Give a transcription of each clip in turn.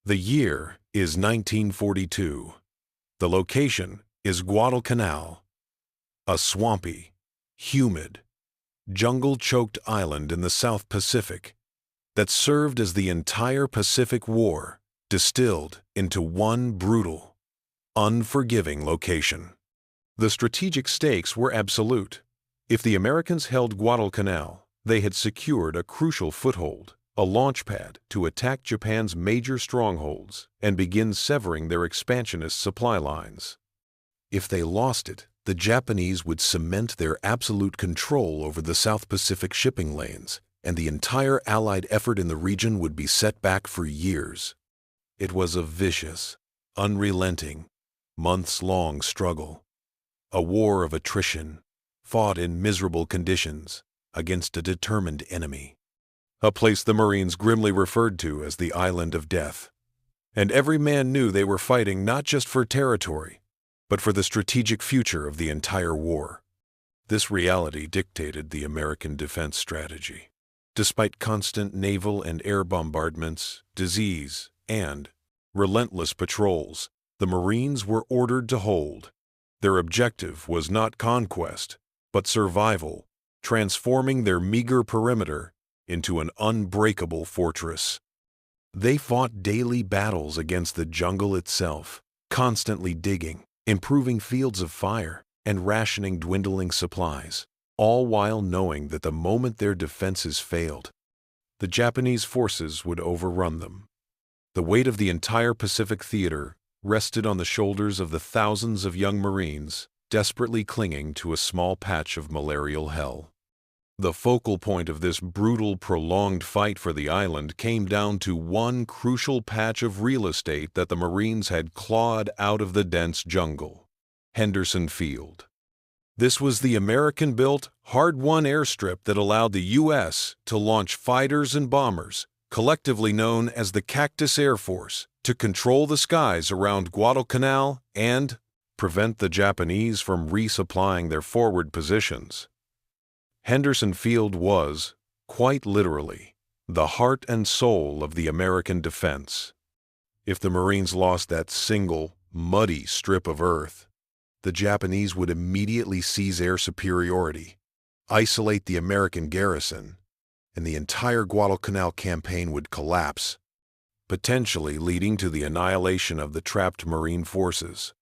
The year is 1942. The location is Guadalcanal, a swampy, humid, jungle-choked island in the South Pacific that served as the entire Pacific War distilled into one brutal, unforgiving location. The strategic stakes were absolute. If the Americans held Guadalcanal, they had secured a crucial foothold, a launch pad to attack Japan's major strongholds and begin severing their expansionist supply lines. If they lost it, the Japanese would cement their absolute control over the South Pacific shipping lanes, and the entire Allied effort in the region would be set back for years. It was a vicious, unrelenting, months-long struggle, a war of attrition, fought in miserable conditions against a determined enemy, a place the Marines grimly referred to as the Island of Death. And every man knew they were fighting not just for territory, but for the strategic future of the entire war. This reality dictated the American defense strategy. Despite constant naval and air bombardments, disease, and relentless patrols, the Marines were ordered to hold. Their objective was not conquest, but survival, transforming their meager perimeter into an unbreakable fortress. They fought daily battles against the jungle itself, constantly digging, improving fields of fire, and rationing dwindling supplies, all while knowing that the moment their defenses failed, the Japanese forces would overrun them. The weight of the entire Pacific theater rested on the shoulders of the thousands of young Marines desperately clinging to a small patch of malarial hell. The focal point of this brutal, prolonged fight for the island came down to one crucial patch of real estate that the Marines had clawed out of the dense jungle: Henderson Field. This was the American-built, hard-won airstrip that allowed the U.S. to launch fighters and bombers, collectively known as the Cactus Air Force, to control the skies around Guadalcanal and prevent the Japanese from resupplying their forward positions. Henderson Field was, quite literally, the heart and soul of the American defense. If the Marines lost that single, muddy strip of earth, the Japanese would immediately seize air superiority, isolate the American garrison, and the entire Guadalcanal campaign would collapse, potentially leading to the annihilation of the trapped Marine forces.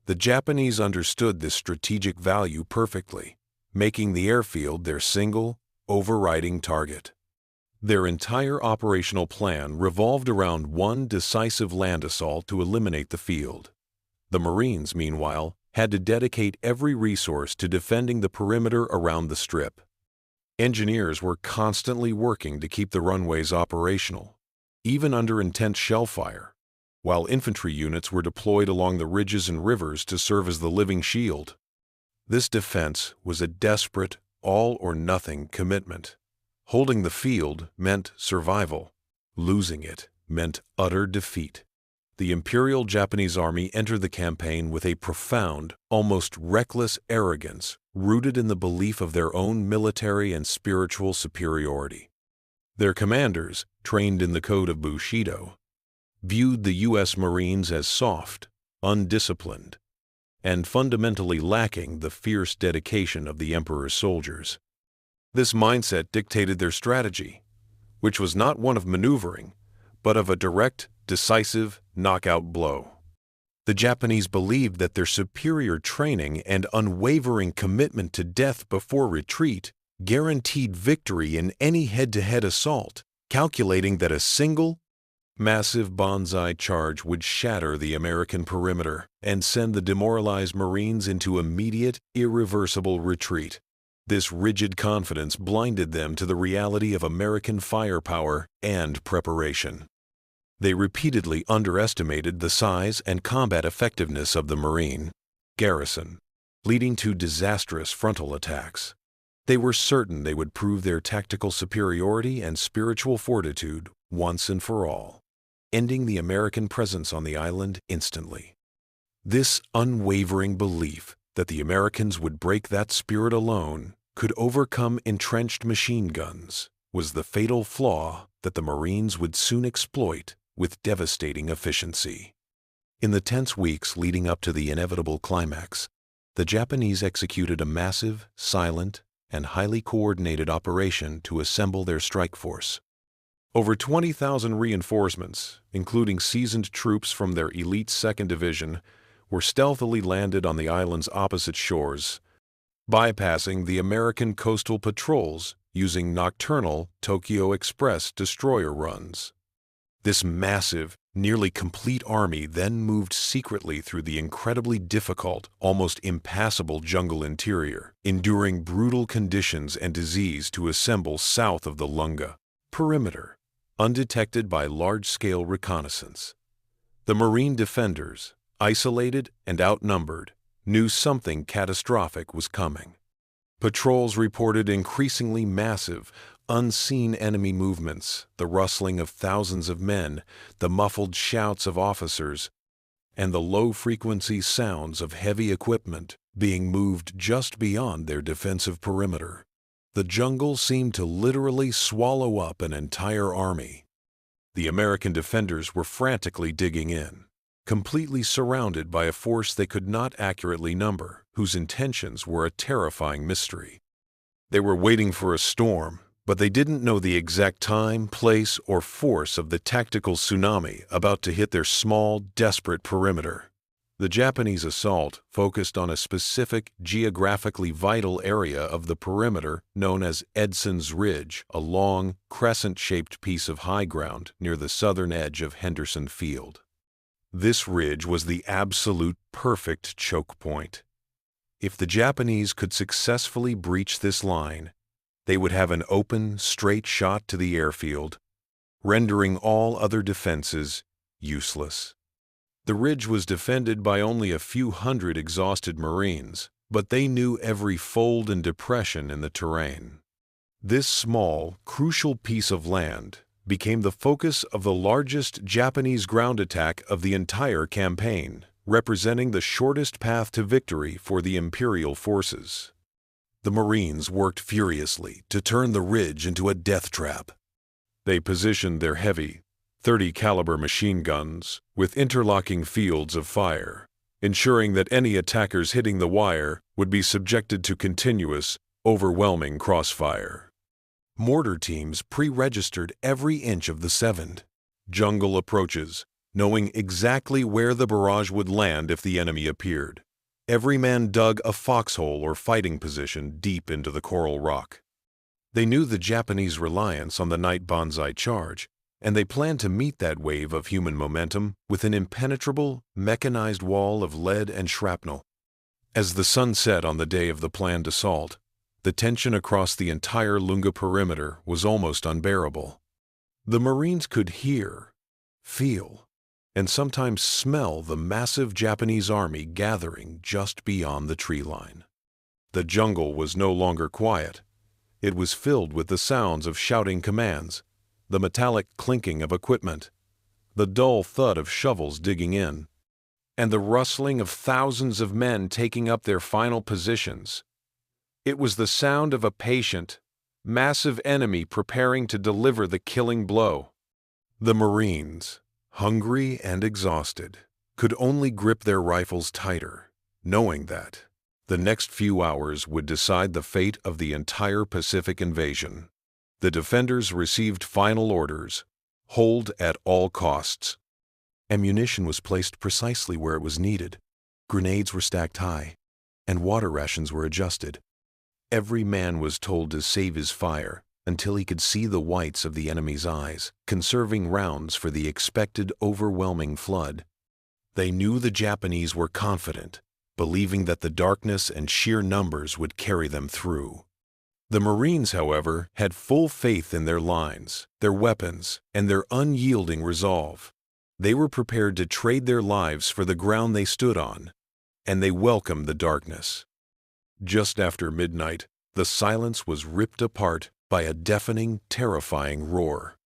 The Japanese understood this strategic value perfectly, making the airfield their single, overriding target. Their entire operational plan revolved around one decisive land assault to eliminate the field. The Marines, meanwhile, had to dedicate every resource to defending the perimeter around the strip. Engineers were constantly working to keep the runways operational, even under intense shell fire, while infantry units were deployed along the ridges and rivers to serve as the living shield. This defense was a desperate, all-or-nothing commitment. Holding the field meant survival. Losing it meant utter defeat. The Imperial Japanese Army entered the campaign with a profound, almost reckless arrogance rooted in the belief of their own military and spiritual superiority. Their commanders, trained in the code of Bushido, viewed the U.S. Marines as soft, undisciplined, and fundamentally lacking the fierce dedication of the Emperor's soldiers. This mindset dictated their strategy, which was not one of maneuvering, but of a direct, decisive knockout blow. The Japanese believed that their superior training and unwavering commitment to death before retreat guaranteed victory in any head-to-head assault, calculating that a single, massive banzai charge would shatter the American perimeter and send the demoralized Marines into immediate, irreversible retreat. This rigid confidence blinded them to the reality of American firepower and preparation. They repeatedly underestimated the size and combat effectiveness of the Marine garrison, leading to disastrous frontal attacks. They were certain they would prove their tactical superiority and spiritual fortitude once and for all, ending the American presence on the island instantly. This unwavering belief that the Americans would break that spirit alone, could overcome entrenched machine guns, was the fatal flaw that the Marines would soon exploit with devastating efficiency. In the tense weeks leading up to the inevitable climax, the Japanese executed a massive, silent, and highly coordinated operation to assemble their strike force. Over 20,000 reinforcements, including seasoned troops from their elite 2nd Division, were stealthily landed on the island's opposite shores, bypassing the American coastal patrols using nocturnal Tokyo Express destroyer runs. This massive, nearly complete army then moved secretly through the incredibly difficult, almost impassable jungle interior, enduring brutal conditions and disease to assemble south of the Lunga perimeter, undetected by large-scale reconnaissance. The Marine defenders, isolated and outnumbered, knew something catastrophic was coming. Patrols reported increasingly massive, unseen enemy movements, the rustling of thousands of men, the muffled shouts of officers, and the low-frequency sounds of heavy equipment being moved just beyond their defensive perimeter. The jungle seemed to literally swallow up an entire army. The American defenders were frantically digging in, completely surrounded by a force they could not accurately number, whose intentions were a terrifying mystery. They were waiting for a storm, but they didn't know the exact time, place, or force of the tactical tsunami about to hit their small, desperate perimeter. The Japanese assault focused on a specific, geographically vital area of the perimeter known as Edson's Ridge, a long, crescent-shaped piece of high ground near the southern edge of Henderson Field. This ridge was the absolute perfect choke point. If the Japanese could successfully breach this line, they would have an open, straight shot to the airfield, rendering all other defenses useless. The ridge was defended by only a few hundred exhausted Marines, but they knew every fold and depression in the terrain. This small, crucial piece of land became the focus of the largest Japanese ground attack of the entire campaign, representing the shortest path to victory for the Imperial forces. The Marines worked furiously to turn the ridge into a death trap. They positioned their heavy, .30 caliber machine guns with interlocking fields of fire, ensuring that any attackers hitting the wire would be subjected to continuous, overwhelming crossfire. Mortar teams pre-registered every inch of the 7th jungle approaches, knowing exactly where the barrage would land if the enemy appeared. Every man dug a foxhole or fighting position deep into the coral rock. They knew the Japanese reliance on the night banzai charge, and they planned to meet that wave of human momentum with an impenetrable, mechanized wall of lead and shrapnel. As the sun set on the day of the planned assault, the tension across the entire Lunga perimeter was almost unbearable. The Marines could hear, feel, and sometimes smell the massive Japanese army gathering just beyond the tree line. The jungle was no longer quiet. It was filled with the sounds of shouting commands, the metallic clinking of equipment, the dull thud of shovels digging in, and the rustling of thousands of men taking up their final positions. It was the sound of a patient, massive enemy preparing to deliver the killing blow. The Marines, hungry and exhausted, could only grip their rifles tighter, knowing that the next few hours would decide the fate of the entire Pacific invasion. The defenders received final orders: hold at all costs. Ammunition was placed precisely where it was needed, grenades were stacked high, and water rations were adjusted. Every man was told to save his fire until he could see the whites of the enemy's eyes, conserving rounds for the expected overwhelming flood. They knew the Japanese were confident, believing that the darkness and sheer numbers would carry them through. The Marines, however, had full faith in their lines, their weapons, and their unyielding resolve. They were prepared to trade their lives for the ground they stood on, and they welcomed the darkness. Just after midnight, the silence was ripped apart by a deafening, terrifying roar.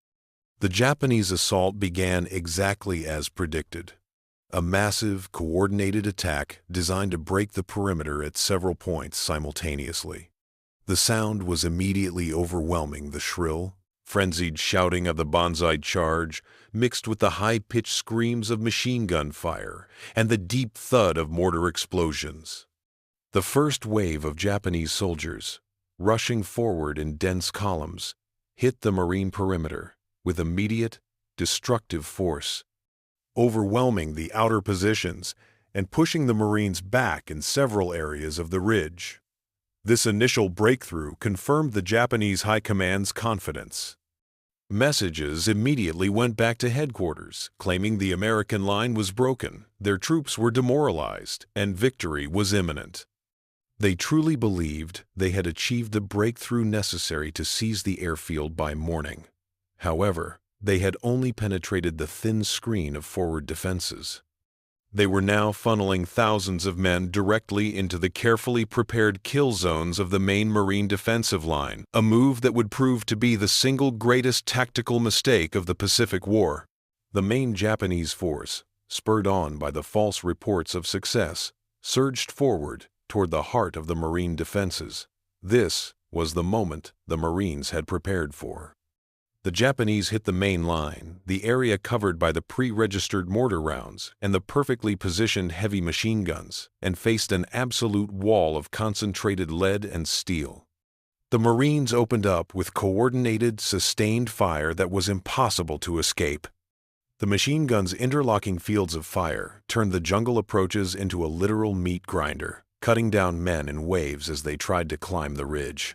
The Japanese assault began exactly as predicted. A massive, coordinated attack designed to break the perimeter at several points simultaneously. The sound was immediately overwhelming the shrill, Frenzied shouting of the banzai charge mixed with the high-pitched screams of machine gun fire and the deep thud of mortar explosions. The first wave of Japanese soldiers, rushing forward in dense columns, hit the marine perimeter with immediate, destructive force, overwhelming the outer positions and pushing the Marines back in several areas of the ridge. This initial breakthrough confirmed the Japanese High Command's confidence. Messages immediately went back to headquarters, claiming the American line was broken, their troops were demoralized, and victory was imminent. They truly believed they had achieved the breakthrough necessary to seize the airfield by morning. However, they had only penetrated the thin screen of forward defenses. They were now funneling thousands of men directly into the carefully prepared kill zones of the main Marine defensive line, a move that would prove to be the single greatest tactical mistake of the Pacific War. The main Japanese force, spurred on by the false reports of success, surged forward toward the heart of the Marine defenses. This was the moment the Marines had prepared for. The Japanese hit the main line, the area covered by the pre-registered mortar rounds and the perfectly positioned heavy machine guns, and faced an absolute wall of concentrated lead and steel. The Marines opened up with coordinated, sustained fire that was impossible to escape. The machine guns' interlocking fields of fire turned the jungle approaches into a literal meat grinder, cutting down men in waves as they tried to climb the ridge.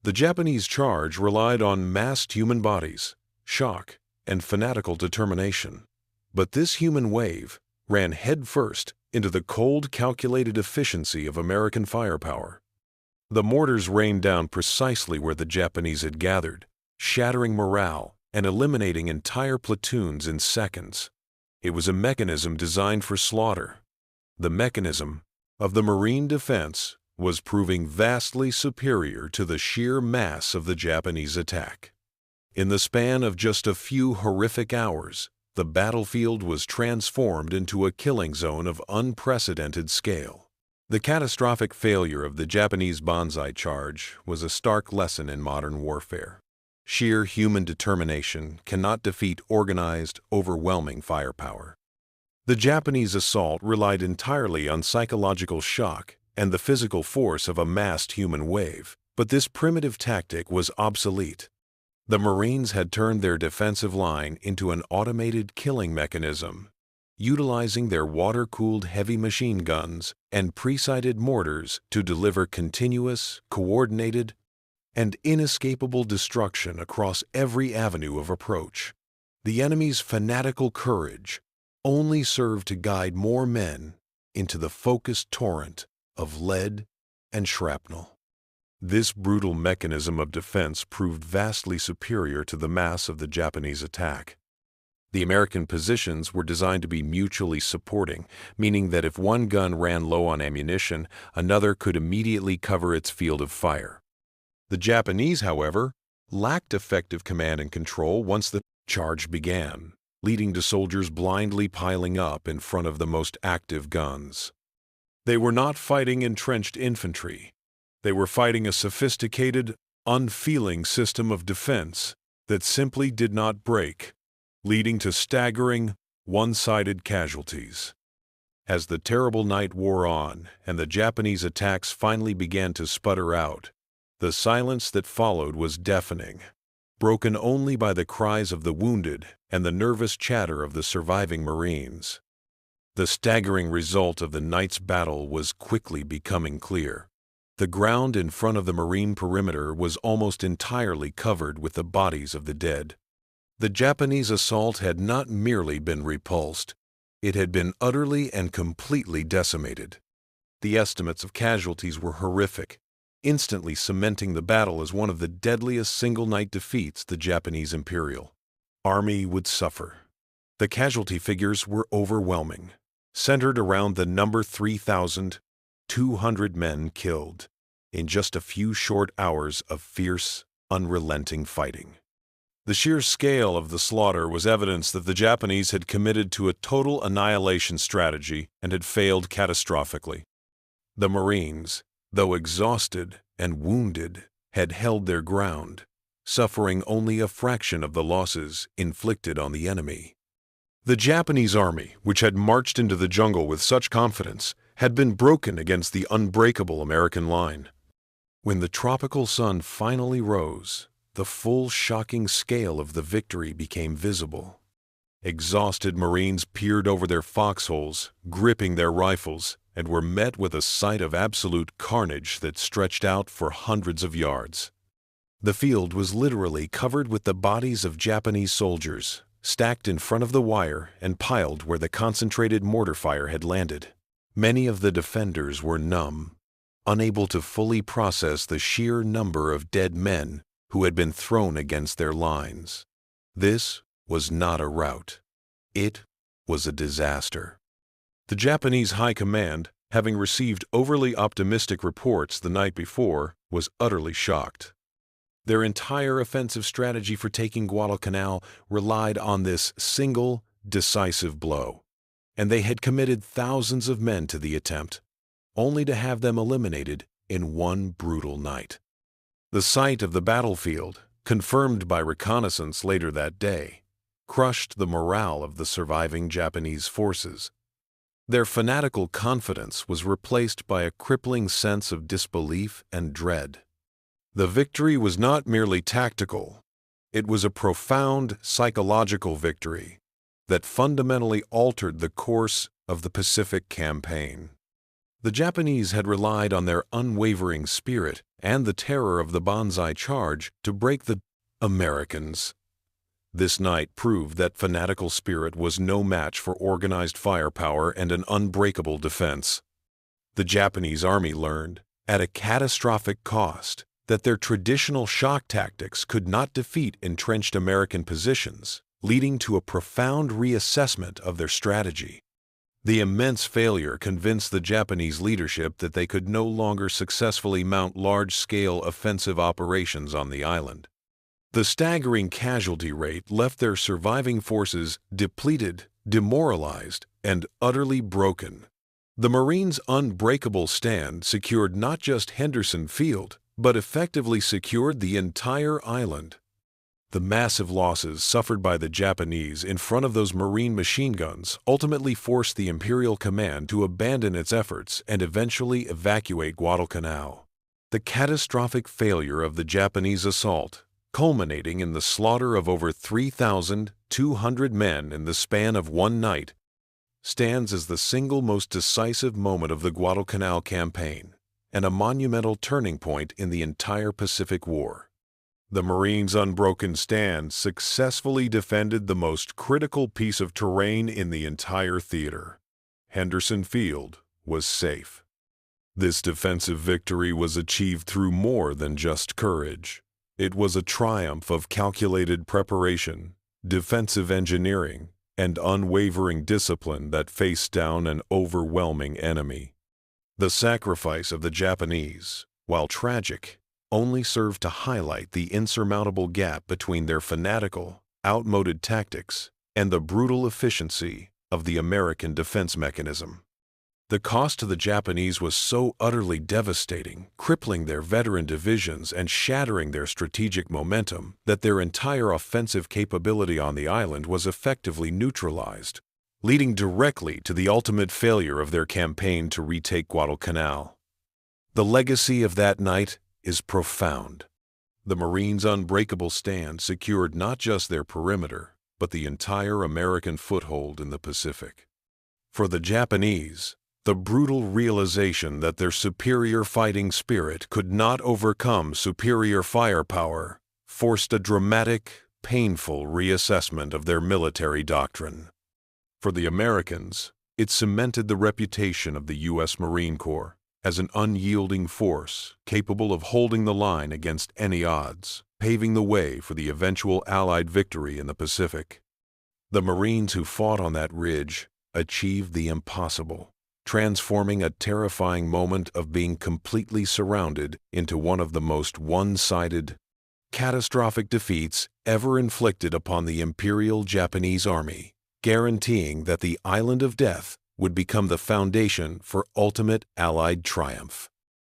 The Japanese charge relied on massed human bodies, shock, and fanatical determination. But this human wave ran headfirst into the cold, calculated efficiency of American firepower. The mortars rained down precisely where the Japanese had gathered, shattering morale and eliminating entire platoons in seconds. It was a mechanism designed for slaughter. The mechanism of the Marine defense was proving vastly superior to the sheer mass of the Japanese attack. In the span of just a few horrific hours, the battlefield was transformed into a killing zone of unprecedented scale. The catastrophic failure of the Japanese banzai charge was a stark lesson in modern warfare. Sheer human determination cannot defeat organized, overwhelming firepower. The Japanese assault relied entirely on psychological shock and the physical force of a massed human wave, but this primitive tactic was obsolete. The Marines had turned their defensive line into an automated killing mechanism, utilizing their water-cooled heavy machine guns and pre-sighted mortars to deliver continuous, coordinated, and inescapable destruction across every avenue of approach. The enemy's fanatical courage only served to guide more men into the focused torrent of lead and shrapnel. This brutal mechanism of defense proved vastly superior to the mass of the Japanese attack. The American positions were designed to be mutually supporting, meaning that if one gun ran low on ammunition, another could immediately cover its field of fire. The Japanese, however, lacked effective command and control once the charge began, leading to soldiers blindly piling up in front of the most active guns. They were not fighting entrenched infantry. They were fighting a sophisticated, unfeeling system of defense that simply did not break, leading to staggering, one-sided casualties. As the terrible night wore on and the Japanese attacks finally began to sputter out, the silence that followed was deafening, broken only by the cries of the wounded and the nervous chatter of the surviving Marines. The staggering result of the night's battle was quickly becoming clear. The ground in front of the Marine perimeter was almost entirely covered with the bodies of the dead. The Japanese assault had not merely been repulsed, it had been utterly and completely decimated. The estimates of casualties were horrific, instantly cementing the battle as one of the deadliest single-night defeats the Japanese Imperial Army would suffer. The casualty figures were overwhelming, centered around the number 3,200 men killed in just a few short hours of fierce, unrelenting fighting. The sheer scale of the slaughter was evidence that the Japanese had committed to a total annihilation strategy and had failed catastrophically. The Marines, though exhausted and wounded, had held their ground, suffering only a fraction of the losses inflicted on the enemy. The Japanese army, which had marched into the jungle with such confidence, had been broken against the unbreakable American line. When the tropical sun finally rose, the full shocking scale of the victory became visible. Exhausted Marines peered over their foxholes, gripping their rifles, and were met with a sight of absolute carnage that stretched out for hundreds of yards. The field was literally covered with the bodies of Japanese soldiers, stacked in front of the wire and piled where the concentrated mortar fire had landed. Many of the defenders were numb, unable to fully process the sheer number of dead men who had been thrown against their lines. This was not a rout. It was a disaster. The Japanese High Command, having received overly optimistic reports the night before, was utterly shocked. Their entire offensive strategy for taking Guadalcanal relied on this single, decisive blow, and they had committed thousands of men to the attempt, only to have them eliminated in one brutal night. The sight of the battlefield, confirmed by reconnaissance later that day, crushed the morale of the surviving Japanese forces. Their fanatical confidence was replaced by a crippling sense of disbelief and dread. The victory was not merely tactical. It was a profound psychological victory that fundamentally altered the course of the Pacific Campaign. The Japanese had relied on their unwavering spirit and the terror of the Banzai Charge to break the Americans. This night proved that fanatical spirit was no match for organized firepower and an unbreakable defense. The Japanese army learned, at a catastrophic cost, that their traditional shock tactics could not defeat entrenched American positions, leading to a profound reassessment of their strategy. The immense failure convinced the Japanese leadership that they could no longer successfully mount large-scale offensive operations on the island. The staggering casualty rate left their surviving forces depleted, demoralized, and utterly broken. The Marines' unbreakable stand secured not just Henderson Field, but effectively secured the entire island. The massive losses suffered by the Japanese in front of those Marine machine guns ultimately forced the Imperial Command to abandon its efforts and eventually evacuate Guadalcanal. The catastrophic failure of the Japanese assault, culminating in the slaughter of over 3,200 men in the span of one night, stands as the single most decisive moment of the Guadalcanal campaign and a monumental turning point in the entire Pacific War. The Marines' unbroken stand successfully defended the most critical piece of terrain in the entire theater. Henderson Field was safe. This defensive victory was achieved through more than just courage. It was a triumph of calculated preparation, defensive engineering, and unwavering discipline that faced down an overwhelming enemy. The sacrifice of the Japanese, while tragic, only served to highlight the insurmountable gap between their fanatical, outmoded tactics and the brutal efficiency of the American defense mechanism. The cost to the Japanese was so utterly devastating, crippling their veteran divisions and shattering their strategic momentum, that their entire offensive capability on the island was effectively neutralized, leading directly to the ultimate failure of their campaign to retake Guadalcanal. The legacy of that night is profound. The Marines' unbreakable stand secured not just their perimeter, but the entire American foothold in the Pacific. For the Japanese, the brutal realization that their superior fighting spirit could not overcome superior firepower forced a dramatic, painful reassessment of their military doctrine. For the Americans, it cemented the reputation of the U.S. Marine Corps as an unyielding force capable of holding the line against any odds, paving the way for the eventual Allied victory in the Pacific. The Marines who fought on that ridge achieved the impossible, transforming a terrifying moment of being completely surrounded into one of the most one-sided, catastrophic defeats ever inflicted upon the Imperial Japanese Army, guaranteeing that the Island of Death would become the foundation for ultimate Allied triumph.